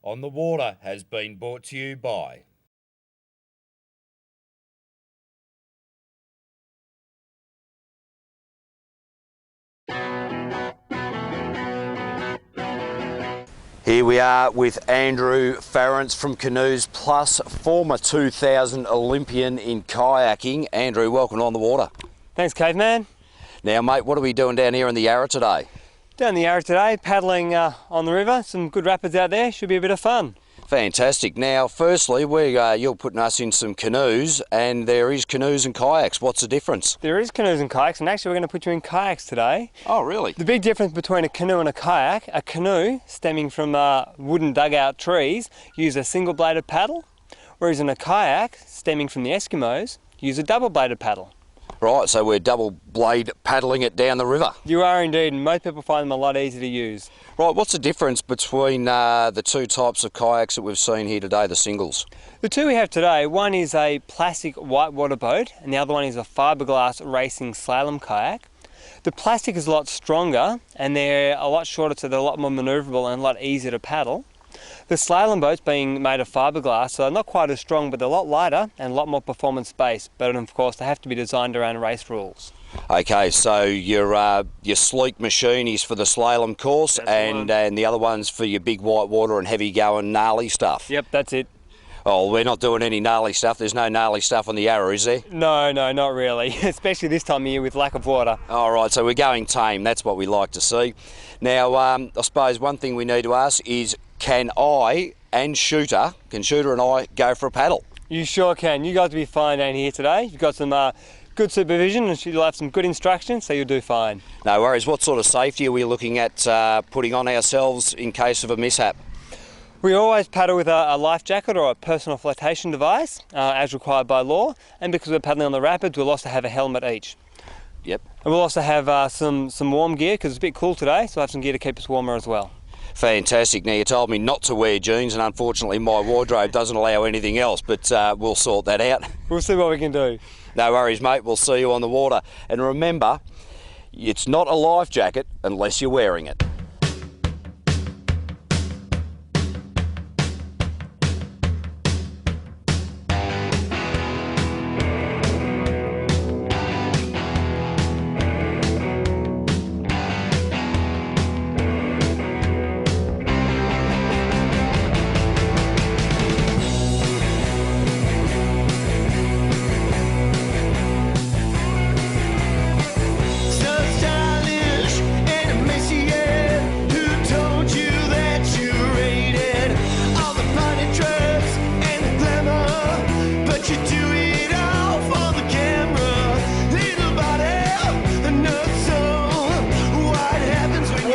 on the Water has been brought to you by Here we are with Andrew Farrance from Canoes Plus, former 2000 Olympian in kayaking. Andrew, welcome on the Water. Thanks, Caveman. Now, mate, what are we doing down here in the Yarra today? Down the Yarra today, paddling on the river. Some good rapids out there. Should be a bit of fun. Fantastic. Now, firstly, you're putting us in some canoes, and there is canoes and kayaks. What's the difference? There is canoes and kayaks, and actually we're going to put you in kayaks today. Oh, really? The big difference between a canoe and a kayak, a canoe, stemming from wooden dugout trees, use a single-bladed paddle, whereas in a kayak, stemming from the Eskimos, use a double-bladed paddle. Right, so we're double blade paddling it down the river. You are indeed, and most people find them a lot easier to use. Right, what's the difference between the two types of kayaks that we've seen here today, the singles? The two we have today, one is a plastic whitewater boat, and the other one is a fiberglass racing slalom kayak. The plastic is a lot stronger, and they're a lot shorter, so they're a lot more manoeuvrable and a lot easier to paddle. The slalom boats, being made of fiberglass, so not quite as strong, but they're a lot lighter and a lot more performance-based. But of course, they have to be designed around race rules. Okay, so your sleek machine is for the slalom course, and the other one's for your big whitewater and heavy-going gnarly stuff. Yep, that's it. Oh, we're not doing any gnarly stuff. There's no gnarly stuff on the Yarra, is there? No, not really, especially this time of year with lack of water. All right, so we're going tame. That's what we like to see. Now, I suppose one thing we need to ask is, can Shooter and I go for a paddle? You sure can. You guys will be fine down here today. You've got some good supervision, and you'll have some good instructions, so you'll do fine. No worries. What sort of safety are we looking at putting on ourselves in case of a mishap? We always paddle with a life jacket or a personal flotation device, as required by law, and because we're paddling on the rapids, we'll also have a helmet each. Yep. And we'll also have some warm gear, because it's a bit cool today, so we'll have some gear to keep us warmer as well. Fantastic. Now, you told me not to wear jeans, and unfortunately my wardrobe doesn't allow anything else, but we'll sort that out. We'll see what we can do. No worries, mate. We'll see you on the water. And remember, it's not a life jacket unless you're wearing it.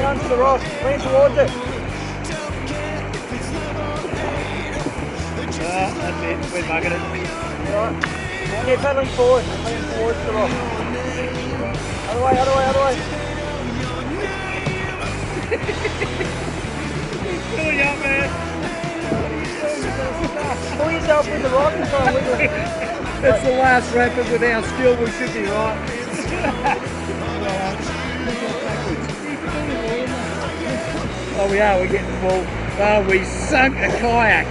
To the rock, lean towards it. That's it, we're mugging it. Right. And you're paddling forward, lean towards the rock. Other way. Pull you up, man. Pull yourself in the rock and try and wiggle. That's the last rapid with our skill, we should be right. Oh, we are, we're getting full. Oh, we sunk a kayak.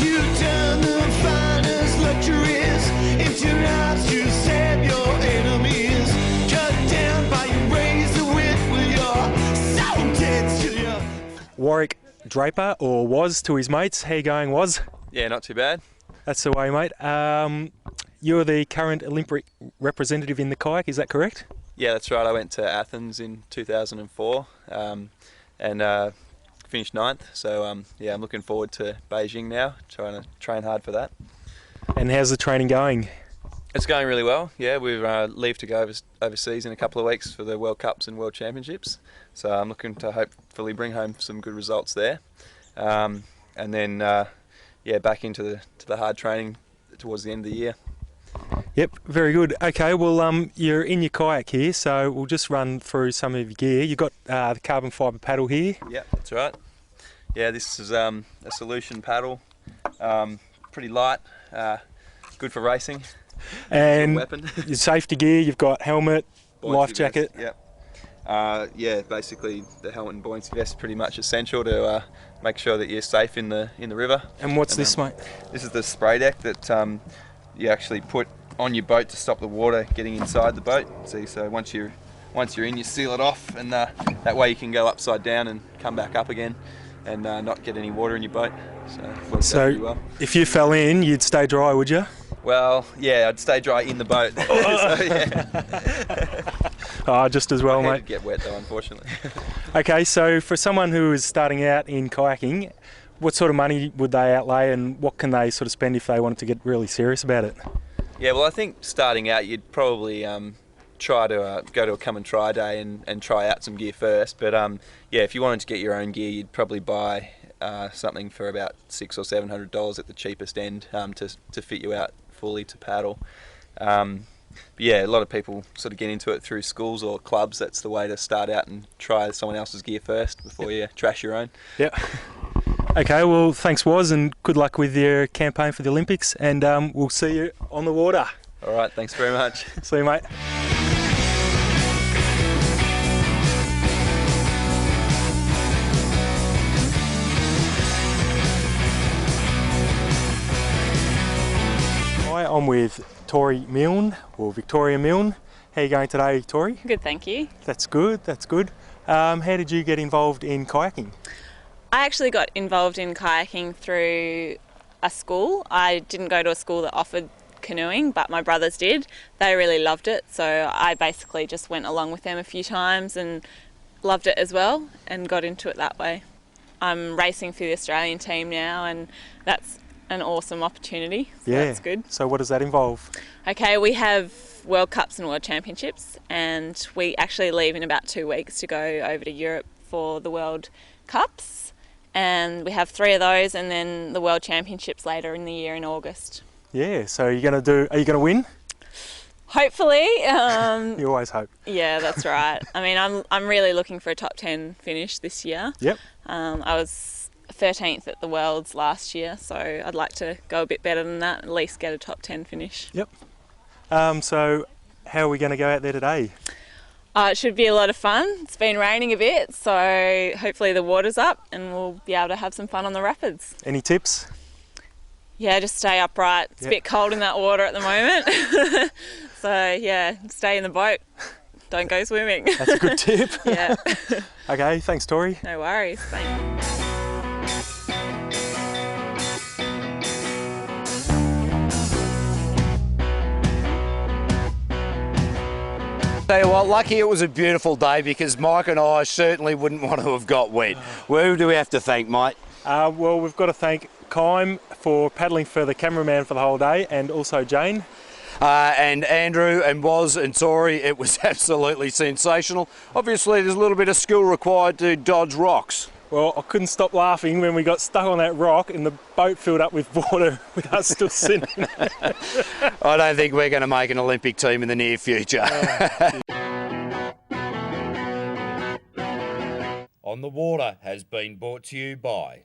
You turn the finest luxuries into knives to stab your enemies. Cut down by your razor wit with your so dead to your... Warwick Draper, or Was to his mates. How you going, Was? Yeah, not too bad. That's the way, mate. You're the current Olympic representative in the kayak, is that correct? Yeah, that's right. I went to Athens in 2004 and finished 9th. So yeah, I'm looking forward to Beijing now, trying to train hard for that. And how's the training going? It's going really well. Yeah, we've leave to go overseas in a couple of weeks for the World Cups and World Championships. So I'm looking to hopefully bring home some good results there. And then yeah, back into the hard training towards the end of the year. Yep, very good. Okay, well, you're in your kayak here, so we'll just run through some of your gear. You've got the carbon fibre paddle here. Yeah, that's right. Yeah, this is a solution paddle, pretty light, good for racing. And weapon. your safety gear, you've got helmet, Buoyancy life jacket. vest, Yeah, basically the helmet and buoyancy vest is pretty much essential to make sure that you're safe in the river. And what's this, mate? This is the spray deck that you actually put on your boat to stop the water getting inside the boat. See, so once you're in, you seal it off, and that way you can go upside down and come back up again, and not get any water in your boat. So it works out pretty well. If you fell in, you'd stay dry, would you? Well, yeah, I'd stay dry in the boat. So, yeah. Just as well, My head mate. would get wet though, unfortunately. Okay, so for someone who is starting out in kayaking, what sort of money would they outlay, and what can they sort of spend if they wanted to get really serious about it? Yeah, well, I think starting out, you'd probably try to go to a come and try day and try out some gear first. But yeah, if you wanted to get your own gear, you'd probably buy something for about $600 or $700 at the cheapest end to fit you out fully to paddle. But yeah, a lot of people sort of get into it through schools or clubs. That's the way to start out and try someone else's gear first before you trash your own. Yep. Okay, well, thanks, Woz, and good luck with your campaign for the Olympics, and we'll see you on the water. All right, thanks very much. See you, mate. Hi, I'm with Tori Milne, or Victoria Milne. How are you going today, Tori? Good, thank you. That's good, that's good. How did you get involved in kayaking? I actually got involved in kayaking through a school. I didn't go to a school that offered canoeing, but my brothers did. They really loved it, so I basically just went along with them a few times and loved it as well and got into it that way. I'm racing for the Australian team now, and that's an awesome opportunity, so that's good. So what does that involve? Okay, we have World Cups and World Championships, and we actually leave in about 2 weeks to go over to Europe for the World Cups, and we have 3 of those, and then the World Championships later in the year in August. Yeah, so are you going to win? Hopefully. You always hope. Yeah, that's right. I mean, I'm really looking for a top 10 finish this year. Yep. I was 13th at the Worlds last year, so I'd like to go a bit better than that, at least get a top 10 finish. Yep. So how are we going to go out there today? It should be a lot of fun. It's been raining a bit, so hopefully the water's up and we'll be able to have some fun on the rapids. Any tips? Yeah, just stay upright. It's a bit cold in that water at the moment. So yeah, stay in the boat. Don't go swimming. That's a good tip. Yeah. Okay, thanks, Tori. No worries. Thanks. Tell you what, lucky it was a beautiful day, because Mike and I certainly wouldn't want to have got wet. Who do we have to thank, mate? Well, we've got to thank Kym for paddling for the cameraman for the whole day, and also Jane. And Andrew and Woz and Tori, it was absolutely sensational. Obviously there's a little bit of skill required to dodge rocks. Well, I couldn't stop laughing when we got stuck on that rock and the boat filled up with water with us still sitting. I don't think we're going to make an Olympic team in the near future. On the Water has been brought to you by